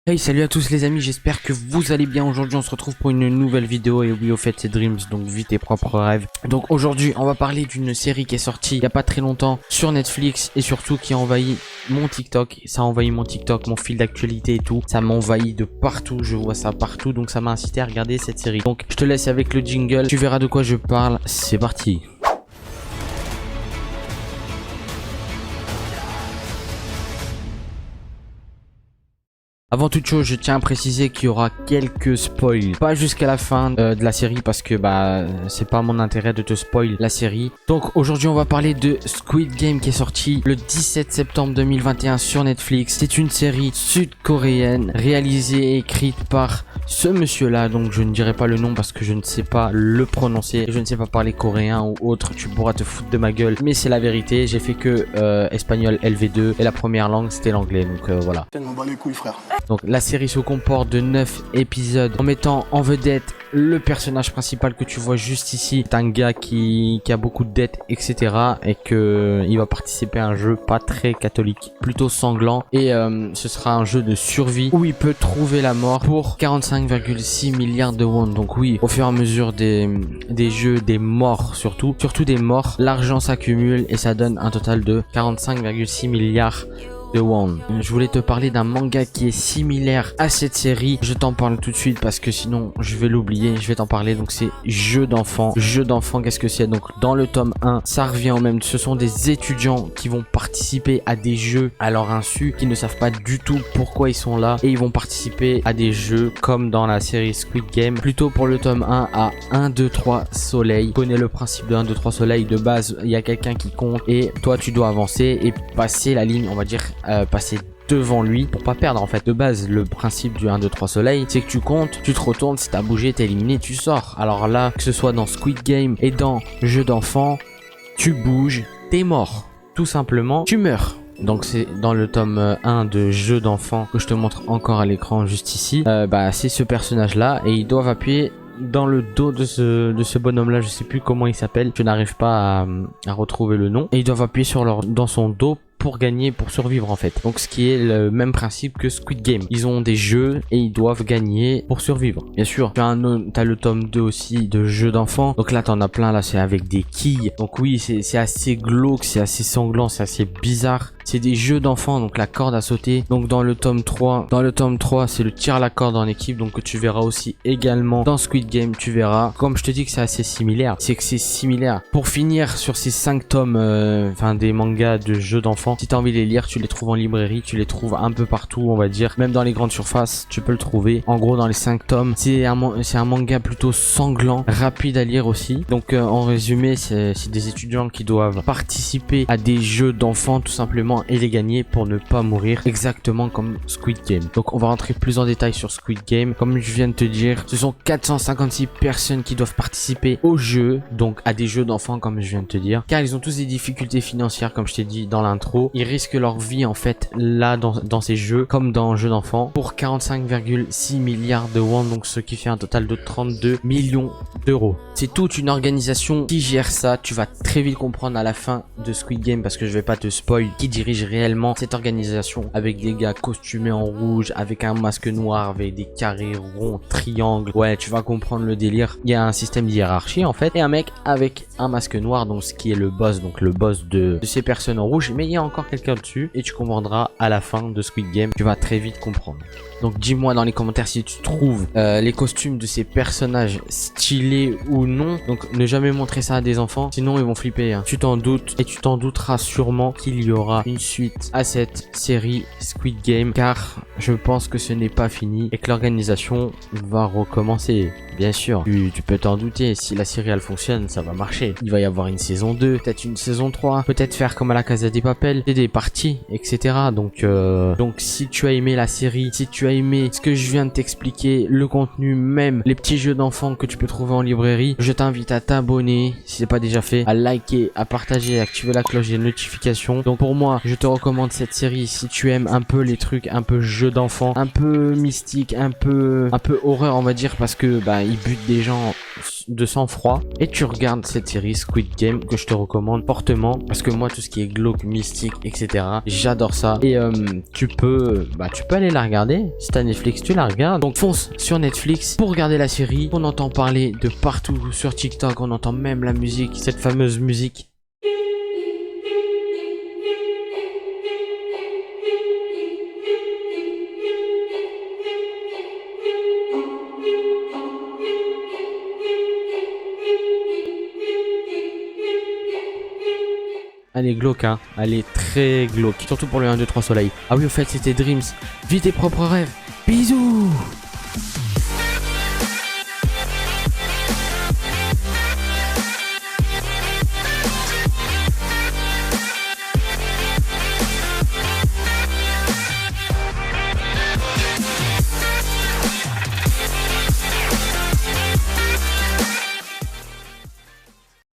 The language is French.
Hey, salut à tous les amis, j'espère que vous allez bien. Aujourd'hui on se retrouve pour une nouvelle vidéo. Et oui, au fait c'est Dreams, donc vis tes propres rêves. Donc aujourd'hui on va parler d'une série qui est sortie il n'y a pas très longtemps sur Netflix, et surtout qui a envahi mon TikTok. Ça a envahi mon TikTok, mon fil d'actualité et tout. Ça m'a envahi de partout, je vois ça partout. Donc ça m'a incité à regarder cette série. Donc je te laisse avec le jingle, tu verras de quoi je parle. C'est parti. Avant toute chose, je tiens à préciser qu'il y aura quelques spoils, pas jusqu'à la fin de la série, parce que c'est pas mon intérêt de te spoil la série. Donc aujourd'hui on va parler de Squid Game qui est sorti le 17 septembre 2021 sur Netflix. C'est une série sud-coréenne réalisée et écrite par ce monsieur là, donc je ne dirai pas le nom parce que je ne sais pas le prononcer, je ne sais pas parler coréen ou autre, tu pourras te foutre de ma gueule, mais c'est la vérité. J'ai fait que espagnol LV2 et la première langue c'était l'anglais, donc voilà. On bat les couilles, frère. Donc la série se comporte de 9 épisodes en mettant en vedette le personnage principal que tu vois juste ici. C'est un gars qui a beaucoup de dettes, etc. Et que il va participer à un jeu pas très catholique, plutôt sanglant. Et ce sera un jeu de survie où il peut trouver la mort pour 45,6 milliards de won. Donc oui, au fur et à mesure des jeux, des morts surtout des morts, l'argent s'accumule et ça donne un total de 45,6 milliards de won. Je voulais te parler d'un manga qui est similaire à cette série. Je t'en parle tout de suite parce que sinon je vais l'oublier. Je vais t'en parler. Donc c'est Jeux d'enfants. Jeux d'enfants, qu'est-ce que c'est? Donc dans le tome 1, ça revient au même. Ce sont des étudiants qui vont participer à des jeux à leur insu, qui ne savent pas du tout pourquoi ils sont là, et ils vont participer à des jeux comme dans la série Squid Game. Plutôt pour le tome 1 à 1, 2, 3 soleil. Tu connais le principe de 1, 2, 3 soleil. De base, il y a quelqu'un qui compte et toi tu dois avancer et passer la ligne, on va dire passer devant lui pour pas perdre. En fait, de base, le principe du 1, 2, 3 soleil, c'est que tu comptes, tu te retournes, si t'as bougé, t'es éliminé, tu sors. Alors là, que ce soit dans Squid Game et dans Jeux d'enfants, tu bouges, t'es mort. Tout simplement, tu meurs. Donc c'est dans le tome 1 de Jeux d'enfants que je te montre encore à l'écran juste ici. C'est ce personnage là et ils doivent appuyer dans le dos de ce bonhomme là, je sais plus comment il s'appelle, je n'arrive pas à retrouver le nom, et ils doivent appuyer dans son dos pour gagner, pour survivre en fait. Donc ce qui est le même principe que Squid Game. Ils ont des jeux et ils doivent gagner pour survivre. Bien sûr, t'as le tome 2 aussi de Jeux d'enfants. Donc là t'en as plein, là c'est avec des quilles. Donc oui, c'est assez glauque, c'est assez sanglant, c'est assez bizarre. C'est des jeux d'enfants, donc la corde à sauter. Donc dans le tome 3, c'est le tir à la corde en équipe, donc que tu verras aussi également dans Squid Game, tu verras. Comme je te dis que c'est assez similaire, c'est que c'est similaire. Pour finir sur ces 5 tomes, des mangas de jeux d'enfants, si tu as envie de les lire, tu les trouves en librairie, tu les trouves un peu partout, on va dire. Même dans les grandes surfaces, tu peux le trouver. En gros, dans les 5 tomes, c'est un manga plutôt sanglant, rapide à lire aussi. Donc en résumé, c'est des étudiants qui doivent participer à des jeux d'enfants tout simplement et les gagner pour ne pas mourir, exactement comme Squid Game. Donc on va rentrer plus en détail sur Squid Game. Comme je viens de te dire, ce sont 456 personnes qui doivent participer au jeu, donc à des jeux d'enfants comme je viens de te dire, car ils ont tous des difficultés financières comme je t'ai dit dans l'intro. Ils risquent leur vie en fait là dans ces jeux comme dans Jeux d'enfants pour 45,6 milliards de won, donc ce qui fait un total de 32 millions d'euros. C'est toute une organisation qui gère ça. Tu vas très vite comprendre à la fin de Squid Game parce que je vais pas te spoil qui dirige réellement cette organisation, avec des gars costumés en rouge, avec un masque noir, avec des carrés ronds, triangles. Ouais, tu vas comprendre le délire. Il y a un système de hiérarchie en fait, et un mec avec un masque noir, donc ce qui est le boss, donc le boss de ces personnes en rouge, mais il y a encore quelqu'un dessus et tu comprendras à la fin de Squid Game. Tu vas très vite comprendre. Donc dis-moi dans les commentaires si tu trouves les costumes de ces personnages stylés ou non. Donc ne jamais montrer ça à des enfants, sinon ils vont flipper, hein. Tu t'en doutes, et tu t'en douteras sûrement qu'il y aura une suite à cette série Squid Game, car je pense que ce n'est pas fini et que l'organisation va recommencer. Bien sûr, tu peux t'en douter, si la série elle fonctionne, ça va marcher. Il va y avoir une saison 2, peut-être une saison 3, peut-être faire comme à la Casa des Papel, des parties, etc. Donc si tu as aimé la série, si tu as aimé ce que je viens de t'expliquer, le contenu, même les petits jeux d'enfants que tu peux trouver en librairie, je t'invite à t'abonner si c'est pas déjà fait, à liker, à partager, à activer la cloche des notifications. Donc pour moi, Je te recommande cette série si tu aimes un peu les trucs un peu jeux d'enfant, un peu mystique, un peu horreur on va dire, parce que bah ils butent des gens de sang-froid. Et tu regardes cette série Squid Game que je te recommande fortement, parce que moi tout ce qui est glauque, mystique, etc. j'adore ça. Et tu peux aller la regarder. Si t'as Netflix, tu la regardes. Donc fonce sur Netflix pour regarder la série. On entend parler de partout sur TikTok, on entend même la musique, cette fameuse musique. Elle est glauque, hein. Elle est très glauque. Surtout pour le 1, 2, 3 soleil. Ah oui, au fait, c'était Dreams. Vis tes propres rêves. Bisous!